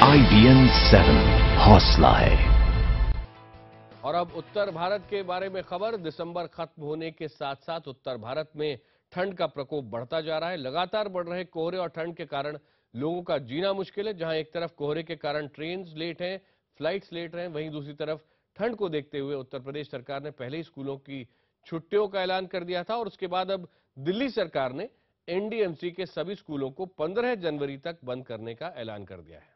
IBN 7 हौसला है। और अब उत्तर भारत के बारे में खबर। दिसंबर खत्म होने के साथ साथ उत्तर भारत में ठंड का प्रकोप बढ़ता जा रहा है। लगातार बढ़ रहे कोहरे और ठंड के कारण लोगों का जीना मुश्किल है। जहां एक तरफ कोहरे के कारण ट्रेन लेट हैं, फ्लाइट्स लेट हैं, वहीं दूसरी तरफ ठंड को देखते हुए उत्तर प्रदेश सरकार ने पहले ही स्कूलों की छुट्टियों का ऐलान कर दिया था और उसके बाद अब दिल्ली सरकार ने एनडीएमसी के सभी स्कूलों को 15 जनवरी तक बंद करने का ऐलान कर दिया है।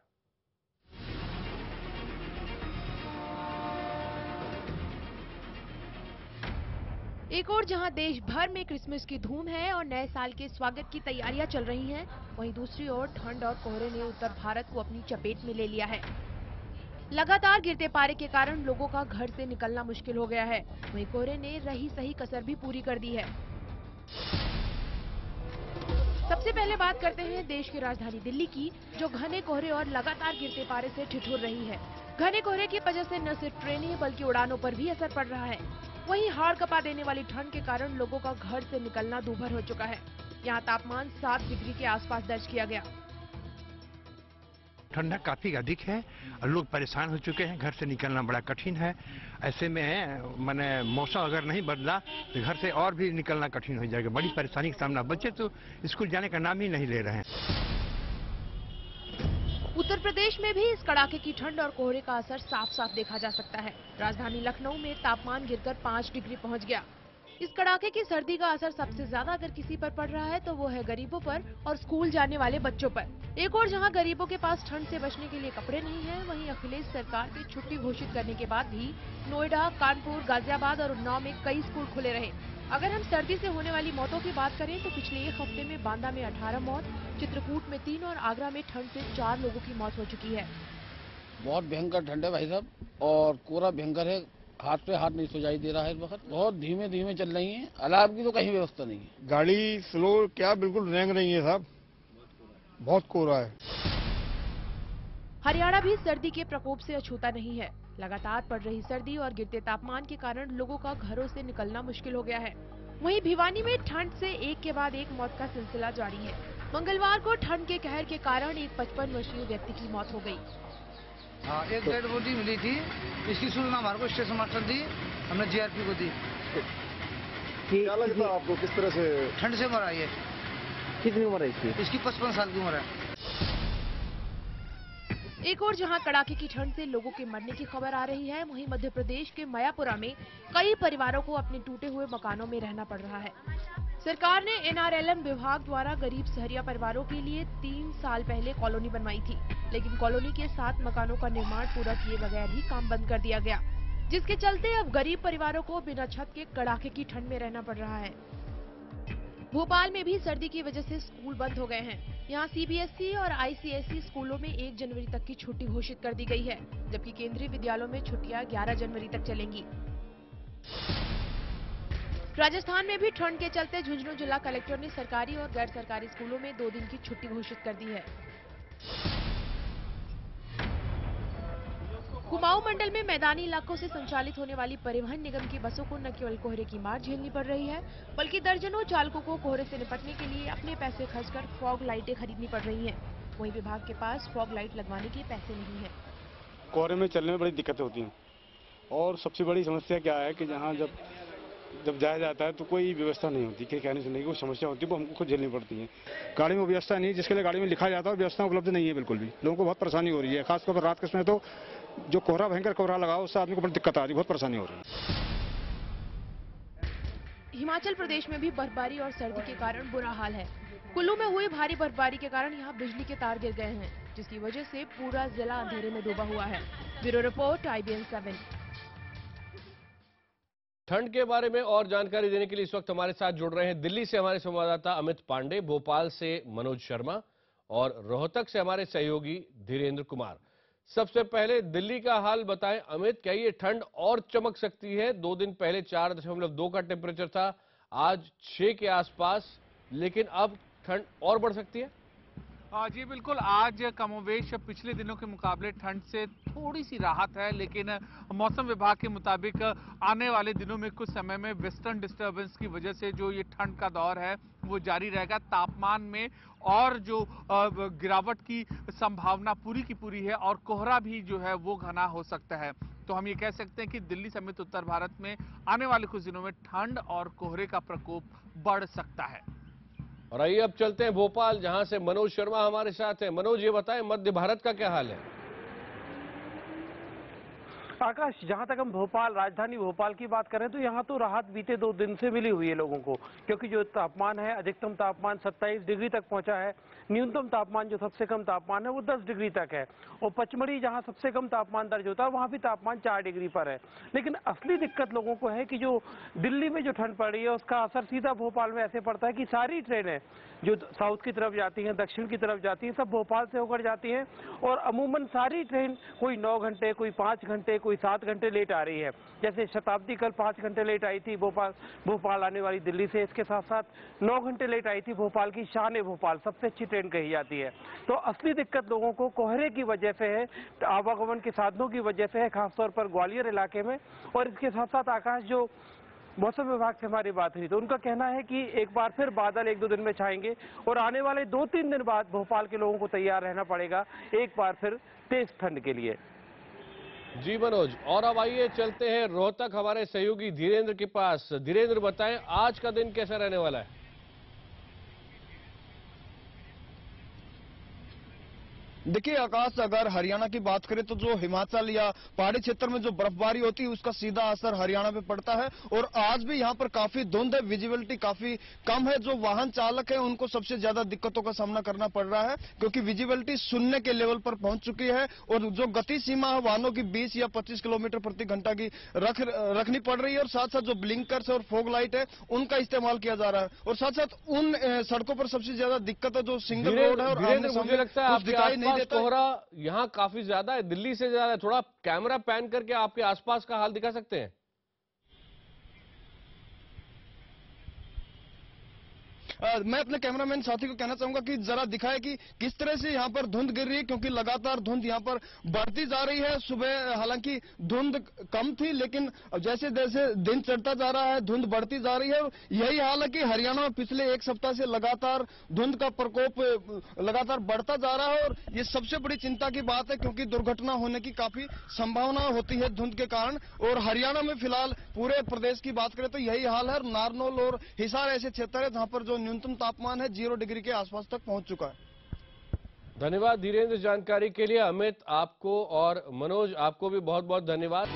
एक और जहां देश भर में क्रिसमस की धूम है और नए साल के स्वागत की तैयारियां चल रही हैं, वहीं दूसरी ओर ठंड और कोहरे ने उत्तर भारत को अपनी चपेट में ले लिया है। लगातार गिरते पारे के कारण लोगों का घर से निकलना मुश्किल हो गया है। वहीं कोहरे ने रही सही कसर भी पूरी कर दी है। सबसे पहले बात करते हैं देश की राजधानी दिल्ली की, जो घने कोहरे और लगातार गिरते पारे से ठिठुर रही है। घने कोहरे की वजह से न सिर्फ ट्रेनें बल्कि उड़ानों पर भी असर पड़ रहा है। वहीं हाड़ कपा देने वाली ठंड के कारण लोगों का घर से निकलना दूभर हो चुका है। यहाँ तापमान 7 डिग्री के आसपास दर्ज किया गया। ठंडक काफी अधिक है और लोग परेशान हो चुके हैं। घर से निकलना बड़ा कठिन है। ऐसे में माने मौसम अगर नहीं बदला तो घर से और भी निकलना कठिन हो जाएगा। बड़ी परेशानी का सामना। बच्चे तो स्कूल जाने का नाम ही नहीं ले रहे हैं। उत्तर प्रदेश में भी इस कड़ाके की ठंड और कोहरे का असर साफ साफ देखा जा सकता है। राजधानी लखनऊ में तापमान गिरकर 5 डिग्री पहुंच गया। इस कड़ाके की सर्दी का असर सबसे ज्यादा अगर किसी पर पड़ रहा है तो वो है गरीबों पर और स्कूल जाने वाले बच्चों पर। एक और जहां गरीबों के पास ठंड से बचने के लिए कपड़े नहीं हैं, वहीं अखिलेश सरकार के छुट्टी घोषित करने के बाद भी नोएडा, कानपुर, गाजियाबाद और उन्नाव में कई स्कूल खुले रहे। अगर हम सर्दी से होने वाली मौतों की बात करें तो पिछले एक हफ्ते में बांदा में 18 मौत, चित्रकूट में 3 और आगरा में ठंड से 4 लोगों की मौत हो चुकी है। बहुत भयंकर ठंड है भाई साहब, और कोहरा भयंकर है। हाथ पे हाथ नहीं सुझाई दे रहा है। इस वक्त बहुत धीमे धीमे चल रही है। अलार्म की तो कहीं व्यवस्था नहीं है। गाड़ी स्लो क्या बिल्कुल रेंग रही है साहब, बहुत कोहरा है। हरियाणा भी सर्दी के प्रकोप से अछूता नहीं है। लगातार पड़ रही सर्दी और गिरते तापमान के कारण लोगों का घरों से निकलना मुश्किल हो गया है। वहीं भिवानी में ठंड से एक के बाद एक मौत का सिलसिला जारी है। मंगलवार को ठंड के कहर के कारण एक 55 वर्षीय व्यक्ति की मौत हो गई। हाँ, एक डेड बॉडी मिली थी। इसकी सूचना हमारे को स्टेशन मास्टर दी, हमने जीआरपी को दी। क्या लगता है आपको, किस तरह से ठंड से मरा ये? कितनी उम्र है इसकी? इसकी 55 साल की उम्र है। एक और जहां कड़ाके की ठंड से लोगों के मरने की खबर आ रही है, वहीं मध्य प्रदेश के मयापुरा में कई परिवारों को अपने टूटे हुए मकानों में रहना पड़ रहा है। सरकार ने एनआरएलएम विभाग द्वारा गरीब सहरिया परिवारों के लिए 3 साल पहले कॉलोनी बनवाई थी, लेकिन कॉलोनी के 7 मकानों का निर्माण पूरा किए बगैर ही काम बंद कर दिया गया, जिसके चलते अब गरीब परिवारों को बिना छत के कड़ाके की ठंड में रहना पड़ रहा है। भोपाल में भी सर्दी की वजह से स्कूल बंद हो गए हैं। यहाँ सीबीएसई और आईसीएसई स्कूलों में 1 जनवरी तक की छुट्टी घोषित कर दी गई है, जबकि केंद्रीय विद्यालयों में छुट्टियां 11 जनवरी तक चलेंगी। राजस्थान में भी ठंड के चलते झुंझुनू जिला कलेक्टर ने सरकारी और गैर सरकारी स्कूलों में 2 दिन की छुट्टी घोषित कर दी है। कुमाऊं मंडल में मैदानी इलाकों से संचालित होने वाली परिवहन निगम की बसों को न केवल कोहरे की मार झेलनी पड़ रही है, बल्कि दर्जनों चालकों को कोहरे से निपटने के लिए अपने पैसे खर्चकर फॉग लाइटें खरीदनी पड़ रही हैं। वहीं विभाग के पास फॉग लाइट लगवाने के पैसे नहीं है। कोहरे में चलने में बड़ी दिक्कतें होती हैं, और सबसे बड़ी समस्या क्या है कि जहाँ जब जाया जाता है तो कोई व्यवस्था नहीं होती। कि कहने सुनने की कोई समस्या होती है, वो हमको खुद झेलनी पड़ती है। गाड़ी में व्यवस्था नहीं, जिसके लिए गाड़ी में लिखा जाता है व्यवस्था उपलब्ध नहीं है बिल्कुल भी। लोगों को बहुत परेशानी हो रही है, खासतौर पर रात के समय तो जो कोहरा भयंकर कोहरा लगा उससे आदमी को बड़ी दिक्कत आ रही है, बहुत परेशानी हो रही है। हिमाचल प्रदेश में भी बर्फबारी और सर्दी के कारण बुरा हाल है। कुल्लू में हुई भारी बर्फबारी के कारण यहाँ बिजली के तार गिर गए हैं, जिसकी वजह से पूरा जिला अंधेरे में डूबा हुआ है। Bureau report, IBN 7। ठंड के बारे में और जानकारी देने के लिए इस वक्त हमारे साथ जुड़ रहे हैं दिल्ली से हमारे संवाददाता अमित पांडे, भोपाल से मनोज शर्मा और रोहतक से हमारे सहयोगी धीरेन्द्र कुमार। सबसे पहले दिल्ली का हाल बताएं अमित, क्या ये ठंड और चमक सकती है? 2 दिन पहले 4.2 का टेम्परेचर था, आज 6 के आसपास, लेकिन अब ठंड और बढ़ सकती है? जी बिल्कुल, आज कमोवेश पिछले दिनों के मुकाबले ठंड से थोड़ी सी राहत है, लेकिन मौसम विभाग के मुताबिक आने वाले दिनों में कुछ समय में वेस्टर्न डिस्टर्बेंस की वजह से जो ये ठंड का दौर है वो जारी रहेगा। तापमान में और जो गिरावट की संभावना पूरी की पूरी है और कोहरा भी जो है वो घना हो सकता है। तो हम ये कह सकते हैं कि दिल्ली समेत उत्तर भारत में आने वाले कुछ दिनों में ठंड और कोहरे का प्रकोप बढ़ सकता है। और आइए अब चलते हैं भोपाल, जहां से मनोज शर्मा हमारे साथ है। मनोज, ये बताएं मध्य भारत का क्या हाल है? आकाश, जहां तक हम भोपाल, राजधानी भोपाल की बात करें तो यहाँ तो राहत बीते 2 दिन से मिली हुई है लोगों को, क्योंकि जो तापमान है, अधिकतम तापमान 27 डिग्री तक पहुंचा है। न्यूनतम तापमान जो सबसे कम तापमान है वो 10 डिग्री तक है। और पचमढ़ी जहां सबसे कम तापमान दर्ज होता है वहां भी तापमान 4 डिग्री पर है। लेकिन असली दिक्कत लोगों को है कि जो दिल्ली में जो ठंड पड़ रही है उसका असर सीधा भोपाल में ऐसे पड़ता है कि सारी ट्रेनें जो साउथ की तरफ जाती हैं, दक्षिण की तरफ जाती हैं, सब भोपाल से होकर जाती हैं। और अमूमन सारी ट्रेन कोई 9 घंटे, कोई 5 घंटे, कोई 7 घंटे लेट आ रही है। जैसे शताब्दी कल 5 घंटे लेट आई थी भोपाल आने वाली दिल्ली से। इसके साथ साथ 9 घंटे लेट आई थी भोपाल की शान ए भोपाल, सबसे अच्छी ट्रेन कही जाती है। तो असली दिक्कत लोगों को कोहरे की वजह से है, आवागमन के साधनों की वजह से है, खासतौर पर ग्वालियर इलाके में। और इसके साथ साथ आकाश, जो मौसम विभाग से हमारी बात हुई तो उनका कहना है कि एक बार फिर बादल 1-2 दिन में छाएंगे और आने वाले 2-3 दिन बाद भोपाल के लोगों को तैयार रहना पड़ेगा एक बार फिर तेज ठंड के लिए। जी मनोज, और अब आइए चलते हैं रोहतक हमारे सहयोगी धीरेन्द्र के पास। धीरेन्द्र, बताएं आज का दिन कैसा रहने वाला है? देखिए आकाश, अगर हरियाणा की बात करें तो जो हिमाचल या पहाड़ी क्षेत्र में जो बर्फबारी होती है उसका सीधा असर हरियाणा पे पड़ता है। और आज भी यहाँ पर काफी धुंध है, विजिबिलिटी काफी कम है। जो वाहन चालक है उनको सबसे ज्यादा दिक्कतों का सामना करना पड़ रहा है, क्योंकि विजिबिलिटी शून्य के लेवल पर पहुंच चुकी है। और जो गति सीमा है वाहनों की 20 या 25 किलोमीटर प्रति घंटा की रखनी पड़ रही है। और साथ साथ जो ब्लिंकर्स और फॉग लाइट है उनका इस्तेमाल किया जा रहा है। और साथ साथ उन सड़कों पर सबसे ज्यादा दिक्कत है जो सिंगल रोड है और मुझे लगता है आपके आसपास कोहरा यहाँ काफी ज्यादा है, दिल्ली से ज्यादा है। थोड़ा कैमरा पैन करके आपके आसपास का हाल दिखा सकते हैं? मैं अपने कैमरामैन साथी को कहना चाहूंगा कि जरा दिखाए कि किस तरह से यहाँ पर धुंध गिर रही है, क्योंकि लगातार धुंध यहाँ पर बढ़ती जा रही है। सुबह हालांकि धुंध कम थी, लेकिन जैसे जैसे दिन चढ़ता जा रहा है धुंध बढ़ती जा रही है। यही हाल है कि हरियाणा में पिछले 1 सप्ताह से लगातार धुंध का प्रकोप लगातार बढ़ता जा रहा है। और ये सबसे बड़ी चिंता की बात है, क्योंकि दुर्घटना होने की काफी संभावना होती है धुंध के कारण। और हरियाणा में फिलहाल पूरे प्रदेश की बात करें तो यही हाल है। नारनौल और हिसार ऐसे क्षेत्र है जहां पर जो न्यूनतम तापमान है 0 डिग्री के आसपास तक पहुंच चुका है। धन्यवाद धीरेन्द्र जानकारी के लिए। अमित आपको और मनोज आपको भी बहुत बहुत धन्यवाद।